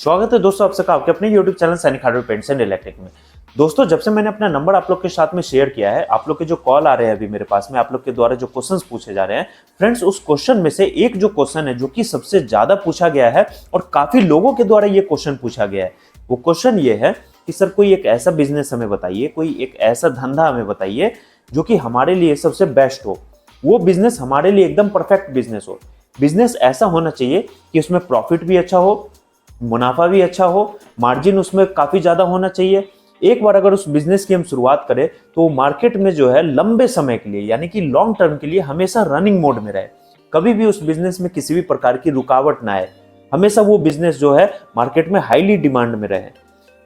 स्वागत है दोस्तों आप सबका आपके अपने YouTube चैनल सैनिक हार्डवेयर पेंट्स एंड इलेक्ट्रिक में। दोस्तों जब से मैंने अपना नंबर आप लोग के साथ में शेयर किया है, आप लोग के जो कॉल आ रहे हैं अभी मेरे पास में, आप लोग के द्वारा जो क्वेश्चंस पूछे जा रहे हैं फ्रेंड्स, उस क्वेश्चन में से एक जो क्वेश्चन है जो कि सबसे ज्यादा पूछा गया है और काफी लोगों के द्वारा ये क्वेश्चन पूछा गया है, वो क्वेश्चन ये है कि सर कोई एक ऐसा बिजनेस हमें बताइए, कोई एक ऐसा धंधा हमें बताइए जो कि हमारे लिए सबसे बेस्ट हो, वो बिजनेस हमारे लिए एकदम परफेक्ट बिजनेस हो। बिजनेस ऐसा होना चाहिए कि उसमें प्रॉफिट भी अच्छा हो, मुनाफा भी अच्छा हो, मार्जिन उसमें काफी ज्यादा होना चाहिए। एक बार अगर उस बिजनेस की हम शुरुआत करें तो मार्केट में जो है लंबे समय के लिए यानी कि लॉन्ग टर्म के लिए हमेशा रनिंग मोड में रहे, कभी भी उस बिजनेस में किसी भी प्रकार की रुकावट ना आए, हमेशा वो बिजनेस जो है मार्केट में हाईली डिमांड में रहे।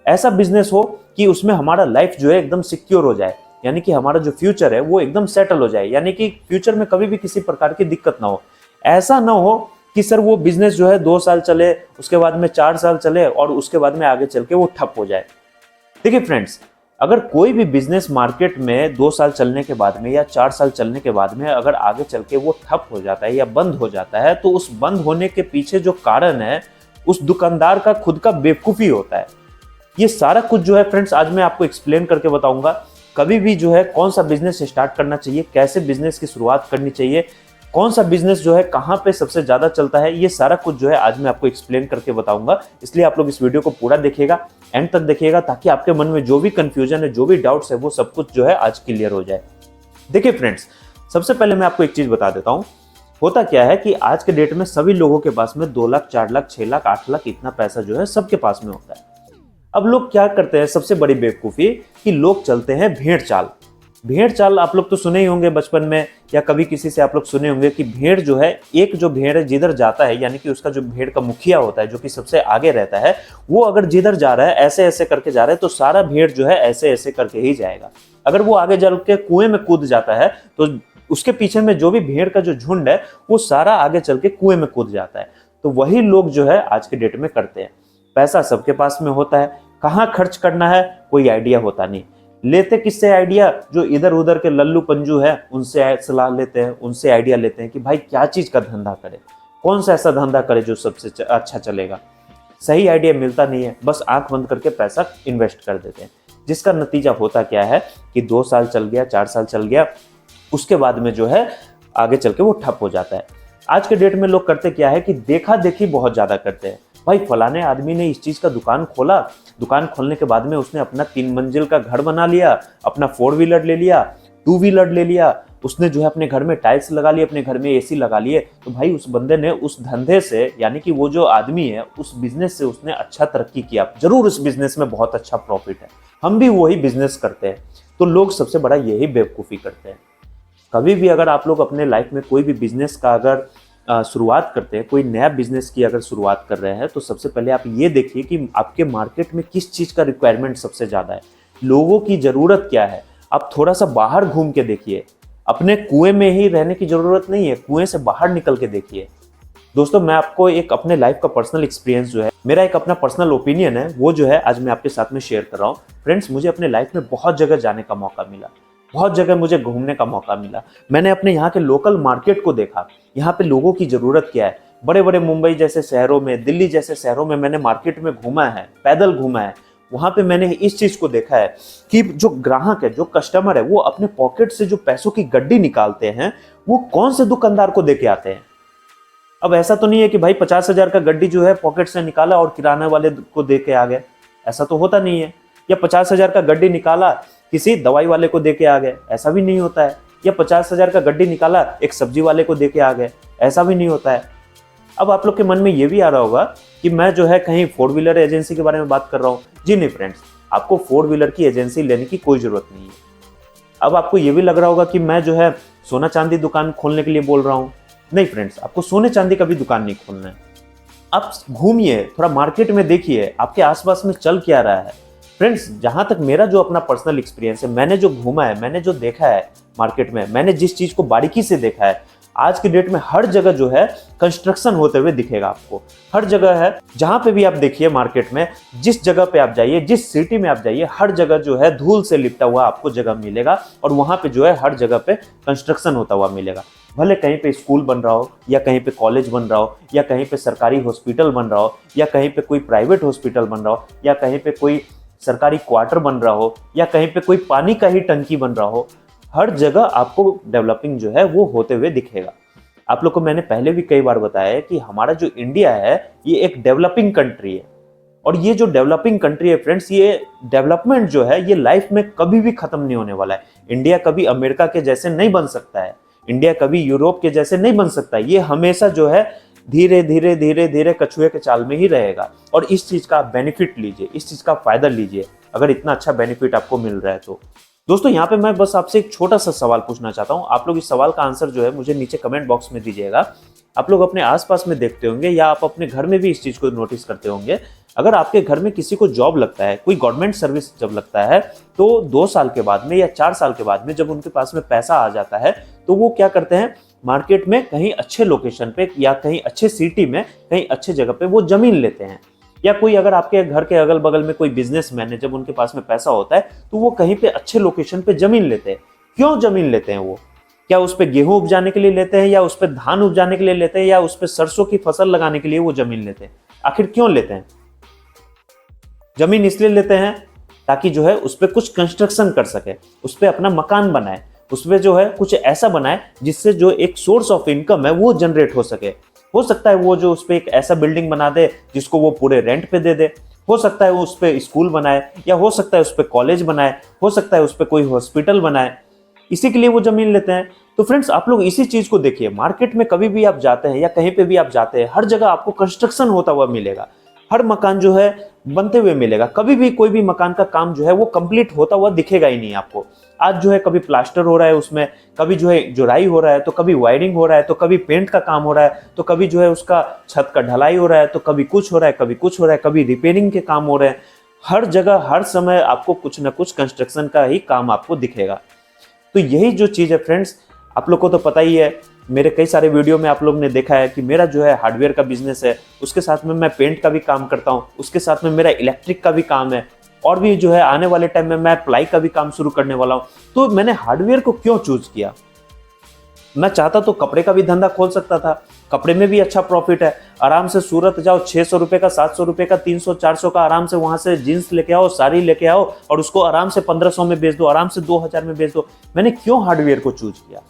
ऐसा बिजनेस हो कि उसमें हमारा लाइफ जो है एकदम सिक्योर हो जाए, यानी कि हमारा जो फ्यूचर है वो एकदम सेटल हो जाए, यानी कि फ्यूचर में कभी भी किसी प्रकार की दिक्कत ना हो। ऐसा ना हो कि सर वो बिजनेस जो है 2 साल चले, उसके बाद में 4 साल चले और उसके बाद में आगे चल के वो ठप हो जाए। देखिए फ्रेंड्स, अगर कोई भी बिजनेस मार्केट में 2 साल चलने के बाद में या 4 साल चलने के बाद में अगर आगे चल के वो ठप हो जाता है या बंद हो जाता है, तो उस बंद होने के पीछे जो कारण है उस दुकानदार का खुद का बेवकूफ़ी होता है। ये सारा कुछ जो है फ्रेंड्स आज मैं आपको एक्सप्लेन करके बताऊंगा। कभी भी जो है कौन सा बिजनेस स्टार्ट करना चाहिए, कैसे बिजनेस की शुरुआत करनी चाहिए, कौन सा बिजनेस जो है कहाँ पे सबसे ज्यादा चलता है, ये सारा कुछ जो है आज मैं आपको एक्सप्लेन करके बताऊंगा। इसलिए आप लोग इस वीडियो को पूरा देखिएगा, एंड तक देखिएगा, ताकि आपके मन में जो भी कंफ्यूजन है, जो भी डाउट्स है, वो सब कुछ जो है आज क्लियर हो जाए। देखिए फ्रेंड्स, सबसे पहले मैं आपको एक चीज बता देता हूँ। होता क्या है कि आज के डेट में सभी लोगों के पास में 2 लाख, 4 लाख, 6 लाख, 8 लाख इतना पैसा जो है सबके पास में होता है। अब लोग क्या करते हैं, सबसे बड़ी बेवकूफी कि लोग चलते हैं भेड़ चाल। भेड़ चाल आप लोग तो सुने ही होंगे बचपन में, या कभी किसी से आप लोग सुने होंगे कि भेड़ जो है, एक जो भेड़ है जिधर जाता है, यानी कि उसका जो भेड़ का मुखिया होता है जो कि सबसे आगे रहता है, वो अगर जिधर जा रहा है ऐसे ऐसे करके जा रहा है तो सारा भेड़ जो है ऐसे ऐसे करके ही जाएगा। अगर वो आगे चल के कुएं में कूद जाता है तो उसके पीछे में जो भी भेड़ का जो झुंड है वो सारा आगे चल के कुएं में कूद जाता है। तो वही लोग जो है आज के डेट में करते हैं। पैसा सबके पास में होता है, कहाँ खर्च करना है कोई आइडिया होता नहीं। लेते किससे आइडिया? जो इधर उधर के लल्लू पंजू है उनसे सलाह लेते हैं, उनसे आइडिया लेते हैं कि भाई क्या चीज का धंधा करे, कौन सा ऐसा धंधा करे जो सबसे अच्छा चलेगा। सही आइडिया मिलता नहीं है, बस आंख बंद करके पैसा इन्वेस्ट कर देते हैं, जिसका नतीजा होता क्या है कि 2 साल चल गया, 4 साल चल गया, उसके बाद में जो है आगे चल के वो ठप हो जाता है। आज के डेट में लोग करते क्या है कि देखा देखी बहुत ज्यादा करते हैं। भाई फलाने आदमी ने इस चीज का दुकान खोला, दुकान खोलने के बाद में उसने अपना 3 मंजिल का घर बना लिया, अपना 4 व्हीलर ले लिया, 2 व्हीलर ले लिया, उसने जो है अपने घर में टाइल्स लगा लिए, अपने घर में एसी लगा लिए। तो भाई उस बंदे ने उस धंधे से, यानी कि वो जो आदमी है उस बिजनेस से उसने अच्छा तरक्की किया, जरूर उस बिजनेस में बहुत अच्छा प्रॉफिट है। हम भी वही बिजनेस करते हैं। तो लोग सबसे बड़ा यही बेवकूफ़ी करते हैं। कभी भी अगर आप लोग अपने लाइफ में कोई भी बिजनेस का अगर शुरुआत करते हैं, कोई नया बिजनेस की अगर शुरुआत कर रहे हैं, तो सबसे पहले आप ये देखिए कि आपके मार्केट में किस चीज़ का रिक्वायरमेंट सबसे ज़्यादा है, लोगों की ज़रूरत क्या है। आप थोड़ा सा बाहर घूम के देखिए, अपने कुएं में ही रहने की ज़रूरत नहीं है, कुएं से बाहर निकल के देखिए। दोस्तों मैं आपको एक अपने लाइफ का पर्सनल एक्सपीरियंस जो है, मेरा एक अपना पर्सनल ओपिनियन है, वो जो है आज मैं आपके साथ में शेयर कर रहा हूँ। फ्रेंड्स, मुझे अपने लाइफ में बहुत जगह जाने का मौका मिला, बहुत जगह मुझे घूमने का मौका मिला। मैंने अपने यहाँ के लोकल मार्केट को देखा, यहाँ पे लोगों की ज़रूरत क्या है। बड़े बड़े मुंबई जैसे शहरों में, दिल्ली जैसे शहरों में मैंने मार्केट में घूमा है, पैदल घूमा है। वहाँ पे मैंने इस चीज़ को देखा है कि जो ग्राहक है, जो कस्टमर है, वो अपने पॉकेट से जो पैसों की गड्डी निकालते हैं वो कौन से दुकानदार को दे के आते हैं। अब ऐसा तो नहीं है कि भाई 50,000 का गड्डी जो है पॉकेट से निकाला और किराना वाले को दे के आ गए, ऐसा तो होता नहीं है। या 50,000 का गड्डी निकाला किसी दवाई वाले को दे के आ गए, ऐसा भी नहीं होता है। या 50,000 का गड्डी निकाला एक सब्जी वाले को दे के आ गए, ऐसा भी नहीं होता है। अब आप लोग के मन में ये भी आ रहा होगा कि मैं जो है कहीं 4 व्हीलर एजेंसी के बारे में बात कर रहा हूँ। जी नहीं फ्रेंड्स, आपको 4 व्हीलर की एजेंसी लेने की कोई जरूरत नहीं है। अब आपको ये भी लग रहा होगा कि मैं जो है सोना चांदी दुकान खोलने के लिए बोल रहा हूँ। नहीं फ्रेंड्स, आपको सोने चांदी का भी दुकान नहीं खोलना है। आप घूमिए, थोड़ा मार्केट में देखिए आपके आसपास में चल क्या रहा है। फ्रेंड्स, जहां तक मेरा जो अपना पर्सनल एक्सपीरियंस है, मैंने जो घूमा है, मैंने जो देखा है मार्केट में, मैंने जिस चीज को बारीकी से देखा है, आज की डेट में हर जगह जो है कंस्ट्रक्शन होते हुए दिखेगा आपको। हर जगह है, जहां पे भी आप देखिए मार्केट में, जिस जगह पे आप जाइए, जिस सिटी में आप जाइए, हर जगह जो है धूल से लिपटा हुआ आपको जगह मिलेगा और वहां पे जो है हर जगह पे कंस्ट्रक्शन होता हुआ मिलेगा। भले कहीं पे स्कूल बन रहा हो, या कहीं पे कॉलेज बन रहा हो, या कहीं पे सरकारी हॉस्पिटल बन रहा हो, या कहीं पे कोई प्राइवेट हॉस्पिटल बन रहा हो, या कहीं पे कोई सरकारी क्वार्टर बन रहा हो, या कहीं पे कोई पानी का ही टंकी बन रहा हो, हर जगह आपको डेवलपिंग जो है वो होते हुए दिखेगा। आप लोग को मैंने पहले भी कई बार बताया है कि हमारा जो इंडिया है ये एक डेवलपिंग कंट्री है, और ये जो डेवलपिंग कंट्री है फ्रेंड्स, ये डेवलपमेंट जो है ये लाइफ में कभी भी खत्म नहीं होने वाला है। इंडिया कभी अमेरिका के जैसे नहीं बन सकता है, इंडिया कभी यूरोप के जैसे नहीं बन सकता है। ये हमेशा जो है धीरे धीरे धीरे धीरे कछुए के चाल में ही रहेगा, और इस चीज का आप बेनिफिट लीजिए, इस चीज का फायदा लीजिए, अगर इतना अच्छा बेनिफिट आपको मिल रहा है तो। दोस्तों यहाँ पे मैं बस आपसे एक छोटा सा सवाल पूछना चाहता हूँ, आप लोग इस सवाल का आंसर जो है मुझे नीचे कमेंट बॉक्स में दीजिएगा। आप लोग अपने आसपास में देखते होंगे, या आप अपने घर में भी इस चीज को नोटिस करते होंगे, अगर आपके घर में किसी को जॉब लगता है, कोई गवर्नमेंट सर्विस जब लगता है, तो 2 साल के बाद में या 4 साल के बाद में जब उनके पास में पैसा आ जाता है, तो वो क्या करते हैं, मार्केट में कहीं अच्छे लोकेशन पे या कहीं अच्छे सिटी में कहीं अच्छे जगह पे वो जमीन लेते हैं। या कोई अगर आपके घर के अगल बगल में कोई बिजनेसमैन है, जब उनके पास में पैसा होता है तो वो कहीं पे अच्छे लोकेशन पे जमीन लेते हैं। क्यों जमीन लेते हैं वो? क्या उस पे गेहूं उपजाने के लिए लेते हैं, या उस पे धान उपजाने के लिए लेते हैं, या उस पे सरसों की फसल लगाने के लिए वो जमीन लेते हैं? आखिर क्यों लेते हैं? जमीन इसलिए लेते हैं ताकि जो है उस पे कुछ कंस्ट्रक्शन कर सके, उस पे अपना मकान बनाए, उस पे जो है कुछ ऐसा बनाए जिससे जो एक सोर्स ऑफ इनकम है वो जनरेट हो सके। हो सकता है वो जो उस पे एक ऐसा बिल्डिंग बना दे जिसको वो पूरे रेंट पे दे दे, हो सकता है वो उस पे स्कूल बनाए, या हो सकता है उस पे कॉलेज बनाए, हो सकता है उस पे कोई हॉस्पिटल बनाए। इसी के लिए वो जमीन लेते हैं। तो फ्रेंड्स आप लोग इसी चीज को देखिए, मार्केट में कभी भी आप जाते हैं या कहीं पे भी आप जाते हैं, हर जगह आपको कंस्ट्रक्शन होता हुआ मिलेगा, हर मकान जो है बनते हुए मिलेगा। कभी भी कोई भी मकान का काम जो है वो कंप्लीट होता हुआ दिखेगा ही नहीं आपको। आज जो है कभी प्लास्टर हो रहा है उसमें, कभी जो है जुराई हो रहा है, तो कभी वायरिंग हो रहा है, तो कभी पेंट का काम हो रहा है, तो कभी जो है उसका छत का ढलाई हो रहा है, तो कभी कुछ हो रहा है, कभी कुछ हो रहा है, कभी रिपेयरिंग के काम हो रहे हैं। हर जगह हर समय आपको कुछ ना कुछ कंस्ट्रक्शन का ही काम आपको दिखेगा। तो यही जो चीज है फ्रेंड्स, आप लोग को तो पता ही है, मेरे कई सारे वीडियो में आप लोग ने देखा है कि मेरा जो है हार्डवेयर का बिजनेस है, उसके साथ में मैं पेंट का भी काम करता हूँ, उसके साथ में मेरा इलेक्ट्रिक का भी काम है, और भी जो है आने वाले टाइम में मैं प्लाई का भी काम शुरू करने वाला हूँ। तो मैंने हार्डवेयर को क्यों चूज किया? मैं चाहता तो कपड़े का भी धंधा खोल सकता था, कपड़े में भी अच्छा प्रॉफिट है। आराम से सूरत जाओ, 600 रुपए का, 700 रुपए का, 300 400 का, आराम से वहां से जींस लेके आओ, साड़ी लेके आओ, और उसको आराम से 1500 में बेच दो, आराम से 2000 में बेच दो। मैंने क्यों हार्डवेयर को चूज किया?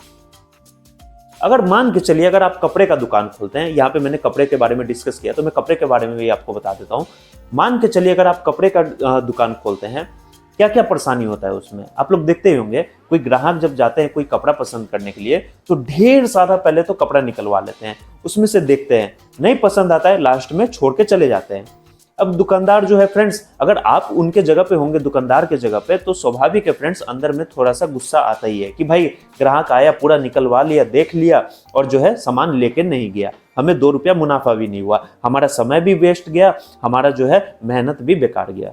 अगर मान के चलिए, अगर आप कपड़े का दुकान खोलते हैं, यहाँ पे मैंने कपड़े के बारे में डिस्कस किया, तो मैं कपड़े के बारे में भी आपको बता देता हूँ। मान के चलिए अगर आप कपड़े का दुकान खोलते हैं, क्या क्या परेशानी होता है उसमें आप लोग देखते ही होंगे। कोई ग्राहक जब जाते हैं कोई कपड़ा पसंद करने के लिए, तो ढेर सारा पहले तो कपड़ा निकलवा लेते हैं, उसमें से देखते हैं, नहीं पसंद आता है, लास्ट में छोड़ के चले जाते हैं। अब दुकानदार जो है फ्रेंड्स, अगर आप उनके जगह पे होंगे, दुकानदार के जगह पे, तो स्वाभाविक है फ्रेंड्स, अंदर में थोड़ा सा गुस्सा आता ही है कि भाई ग्राहक आया, पूरा निकलवा लिया, देख लिया, और जो है सामान लेके नहीं गया, हमें 2 रुपया मुनाफा भी नहीं हुआ, हमारा समय भी वेस्ट गया, हमारा जो है मेहनत भी बेकार गया।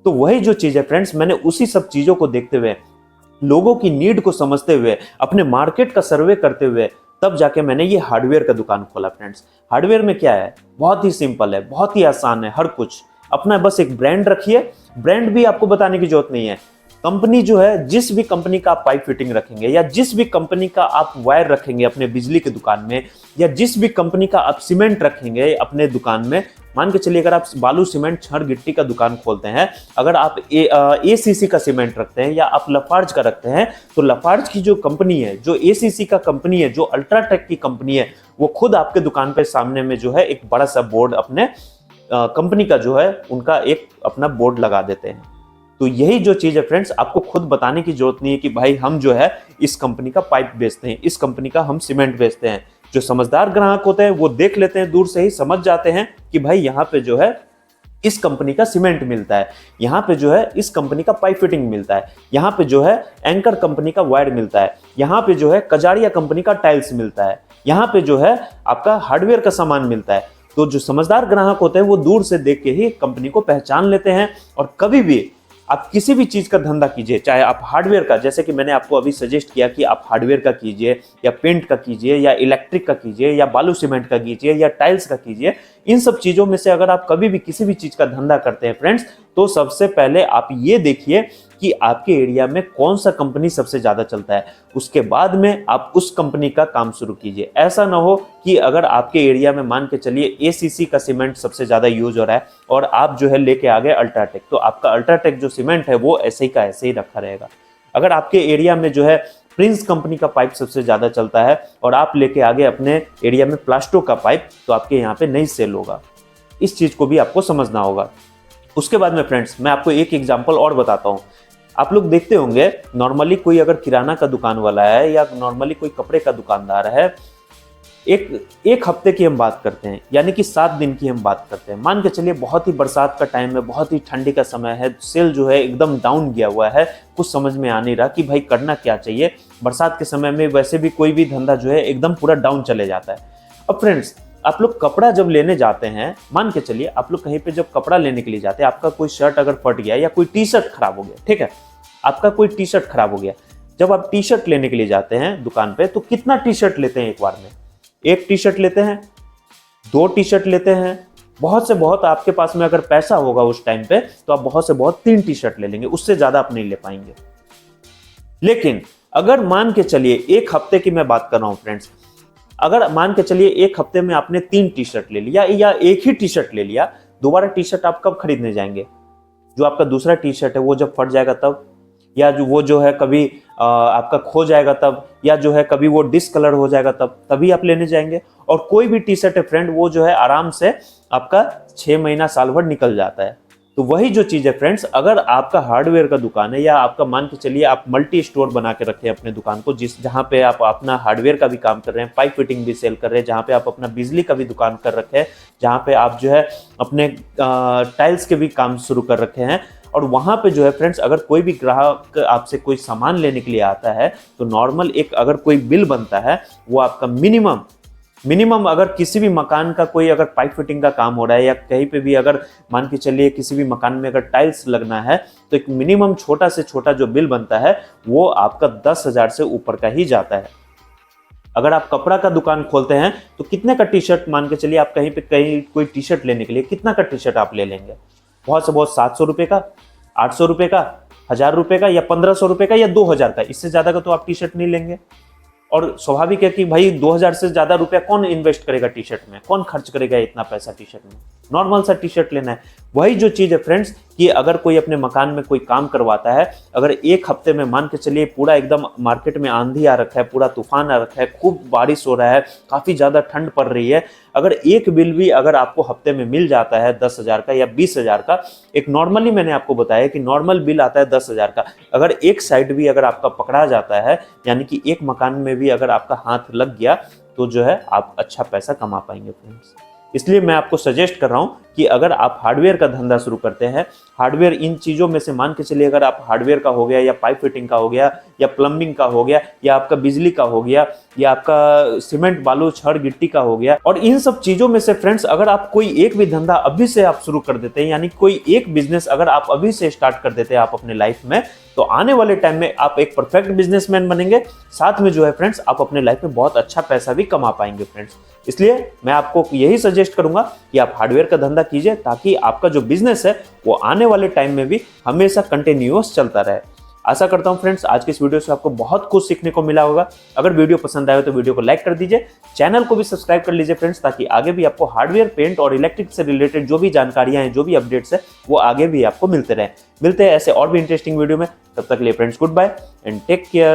तो वही जो चीज है फ्रेंड्स, मैंने उसी सब चीजों को देखते हुए, लोगों की नीड को समझते हुए, अपने मार्केट का सर्वे करते हुए, तब जाके मैंने ये हार्डवेयर का दुकान खोला फ्रेंड्स। हार्डवेयर में क्या है, बहुत ही सिंपल है, बहुत ही आसान है, हर कुछ अपना बस एक ब्रांड रखिए। ब्रांड भी आपको बताने की जरूरत नहीं है। कंपनी जो है, जिस भी कंपनी का आप पाइप फिटिंग रखेंगे, या जिस भी कंपनी का आप वायर रखेंगे अपने बिजली की दुकान में, या जिस भी कंपनी का आप सीमेंट रखेंगे अपने दुकान में, मान के चलिए अगर आप बालू सीमेंट छड़ गिट्टी का दुकान खोलते हैं, अगर आप एसीसी का सीमेंट रखते हैं, या आप लफार्ज का रखते हैं, तो लफार्ज की जो कंपनी है, जो एसीसी का कंपनी है, जो अल्ट्राटेक की कंपनी है, वो खुद आपके दुकान पे सामने में जो है एक बड़ा सा बोर्ड अपने कंपनी का जो है उनका एक अपना बोर्ड लगा देते हैं। तो यही जो चीज है फ्रेंड्स, आपको खुद बताने की जरूरत नहीं है कि भाई हम जो है इस कंपनी का पाइप बेचते हैं, इस कंपनी का हम सीमेंट बेचते हैं। जो समझदार ग्राहक होते हैं वो देख लेते हैं, दूर से ही समझ जाते हैं कि भाई यहाँ पे जो है इस कंपनी का सीमेंट मिलता है, यहाँ पे जो है इस कंपनी का पाइप फिटिंग मिलता है, यहाँ पे जो है एंकर कंपनी का वायर मिलता है, यहाँ पे जो है कजारिया कंपनी का टाइल्स मिलता है, यहाँ पे जो है आपका हार्डवेयर का सामान मिलता है। तो जो समझदार ग्राहक होते हैं वो दूर से देख के ही कंपनी को पहचान लेते हैं। और कभी भी आप किसी भी चीज का धंधा कीजिए, चाहे आप हार्डवेयर का, जैसे कि मैंने आपको अभी सजेस्ट किया कि आप हार्डवेयर का कीजिए, या पेंट का कीजिए, या इलेक्ट्रिक का कीजिए, या बालू सीमेंट का कीजिए, या टाइल्स का कीजिए, इन सब चीजों में से अगर आप कभी भी किसी भी चीज का धंधा करते हैं फ्रेंड्स, तो सबसे पहले आप ये देखिए कि आपके एरिया में कौन सा कंपनी सबसे ज्यादा चलता है, उसके बाद में आप उस कंपनी का काम शुरू कीजिए। ऐसा ना हो कि अगर आपके एरिया में मान के चलिए एसीसी का सीमेंट सबसे ज्यादा यूज हो रहा है और आप जो है लेके आ गए अल्ट्राटेक, तो आपका अल्ट्राटेक जो सीमेंट है वो ऐसे ही का ऐसे ही रखा रहेगा। अगर आपके एरिया में जो है प्रिंस कंपनी का पाइप सबसे ज्यादा चलता है और आप लेके आगे अपने एरिया में प्लास्टो का पाइप, तो आपके यहाँ पे नहीं सेल होगा। इस चीज को भी आपको समझना होगा। उसके बाद में फ्रेंड्स मैं आपको एक एग्जांपल और बताता हूँ। आप लोग देखते होंगे नॉर्मली कोई अगर किराना का दुकान वाला है या नॉर्मली कोई कपड़े का दुकानदार है, एक हफ्ते की हम बात करते हैं, यानी कि 7 दिन की हम बात करते हैं। मान के चलिए बहुत ही बरसात का टाइम है, बहुत ही ठंडी का समय है, सेल जो है एकदम डाउन गया हुआ है, कुछ समझ में आ नहीं रहा कि भाई करना क्या चाहिए। बरसात के समय में वैसे भी कोई भी धंधा जो है एकदम पूरा डाउन चले जाता है। अब फ्रेंड्स आप लोग कपड़ा जब लेने जाते हैं, मान के चलिए आप लोग कहीं पे जब कपड़ा लेने के लिए जाते हैं, आपका कोई शर्ट अगर फट गया या कोई टी शर्ट खराब हो गया, ठीक है, आपका कोई टी शर्ट खराब हो गया, जब आप टी शर्ट लेने के लिए जाते हैं दुकान पे, तो कितना टी शर्ट लेते हैं एक बार में? एक टी शर्ट लेते हैं, 2 टी शर्ट लेते हैं, बहुत से बहुत आपके पास में अगर पैसा होगा उस टाइम पे तो आप बहुत से बहुत 3 टी शर्ट ले लेंगे, उससे ज्यादा आप नहीं ले पाएंगे। लेकिन अगर मान के चलिए एक हफ्ते की मैं बात कर रहा हूं फ्रेंड्स, अगर मान के चलिए एक हफ्ते में आपने 3 टी शर्ट ले लिया या एक ही टी शर्ट ले लिया, दोबारा टी शर्ट आप कब खरीदने जाएंगे? जो आपका दूसरा टी शर्ट है वो जब फट जाएगा तब, या जो है कभी आपका खो जाएगा तब, या जो है कभी वो डिसकलर हो जाएगा तभी आप लेने जाएंगे। और कोई भी टी शर्ट है फ्रेंड, वो जो है आराम से आपका 6 महीना साल भर निकल जाता है। तो वही जो चीज है फ्रेंड्स, अगर आपका हार्डवेयर का दुकान है या आपका मान के चलिए आप मल्टी स्टोर बना के रखे अपने दुकान को, जहां पे आप अपना हार्डवेयर का भी काम कर रहे हैं, पाइप फिटिंग भी सेल कर रहे हैं, जहां पे आप अपना बिजली का भी दुकान कर रखे हैं, जहां पे आप जो है अपने टाइल्स के भी काम शुरू कर रखे हैं, और वहां पे जो है फ्रेंड्स अगर कोई भी ग्राहक आपसे कोई सामान लेने के लिए आता है, तो नॉर्मल एक अगर कोई बिल बनता है, वो आपका मिनिमम अगर किसी भी मकान का कोई अगर पाइप फिटिंग का काम हो रहा है या कहीं पे भी अगर मान के चलिए किसी भी मकान में अगर टाइल्स लगना है, तो एक मिनिमम छोटा से छोटा जो बिल बनता है वो आपका 10,000 से ऊपर का ही जाता है। अगर आप कपड़ा का दुकान खोलते हैं तो कितने का टी शर्ट, मान के चलिए आप कहीं कोई टी शर्ट लेने के लिए कितना का टी शर्ट आप ले लेंगे? बहुत से बहुत 700 रुपए का, 800 रुपए का, 1000 रुपए का, या 1500 रुपए का, या 2000 का। इससे ज्यादा का तो आप टी शर्ट नहीं लेंगे। और स्वाभाविक है कि भाई 2000 से ज्यादा रुपया कौन इन्वेस्ट करेगा टी शर्ट में, कौन खर्च करेगा इतना पैसा टी शर्ट में? नॉर्मल सा टी शर्ट लेना है। वही जो चीज है फ्रेंड्स कि अगर कोई अपने मकान में कोई काम करवाता है, अगर एक हफ्ते में मान के चलिए पूरा एकदम मार्केट में आंधी आ रखा है, पूरा तूफान आ रखा है, खूब बारिश हो रहा है, काफी ज्यादा ठंड पड़ रही है, अगर एक बिल भी अगर आपको हफ्ते में मिल जाता है 10,000 का या 20,000 का, एक नॉर्मली मैंने आपको बताया कि नॉर्मल बिल आता है 10,000 का, अगर एक साइड भी अगर आपका पकड़ा जाता है, यानी कि एक मकान में भी अगर आपका हाथ लग गया, तो जो है आप अच्छा पैसा कमा पाएंगे फ्रेंड्स। इसलिए मैं आपको सजेस्ट कर रहा हूं कि अगर आप हार्डवेयर का धंधा शुरू करते हैं, हार्डवेयर इन चीजों में से मान के चलिए अगर आप हार्डवेयर का हो गया या पाइप फिटिंग का हो गया या प्लम्बिंग का हो गया या आपका बिजली का हो गया या आपका सीमेंट बालू छड़ गिट्टी का हो गया, और इन सब चीजों में से फ्रेंड्स अगर आप कोई एक भी धंधा अभी से आप शुरू कर देते हैं, यानी कोई एक बिजनेस अगर आप अभी से स्टार्ट कर देते हैं आप अपने लाइफ में, तो आने वाले टाइम में आप एक परफेक्ट बिजनेसमैन बनेंगे। साथ में जो है फ्रेंड्स आप अपने लाइफ में बहुत अच्छा पैसा भी कमा पाएंगे फ्रेंड्स। इसलिए मैं आपको यही सजेस्ट करूंगा कि आप हार्डवेयर का धंधा कीजिए, ताकि आपका जो बिजनेस है वो आने वाले टाइम में भी हमेशा कंटिन्यूअस चलता रहे। आशा करता हूं फ्रेंड्स आज की इस वीडियो से आपको बहुत कुछ सीखने को मिला होगा। अगर वीडियो पसंद आए तो वीडियो को लाइक कर दीजिए, चैनल को भी सब्सक्राइब कर लीजिए फ्रेंड्स, ताकि आगे भी आपको हार्डवेयर, पेंट और इलेक्ट्रिक से रिलेटेड जो भी जानकारियां हैं, जो भी अपडेट्स है, वो आगे भी आपको मिलते रहे। मिलते हैं ऐसे और भी इंटरेस्टिंग वीडियो में। तब तक के लिए friends good bye and take care.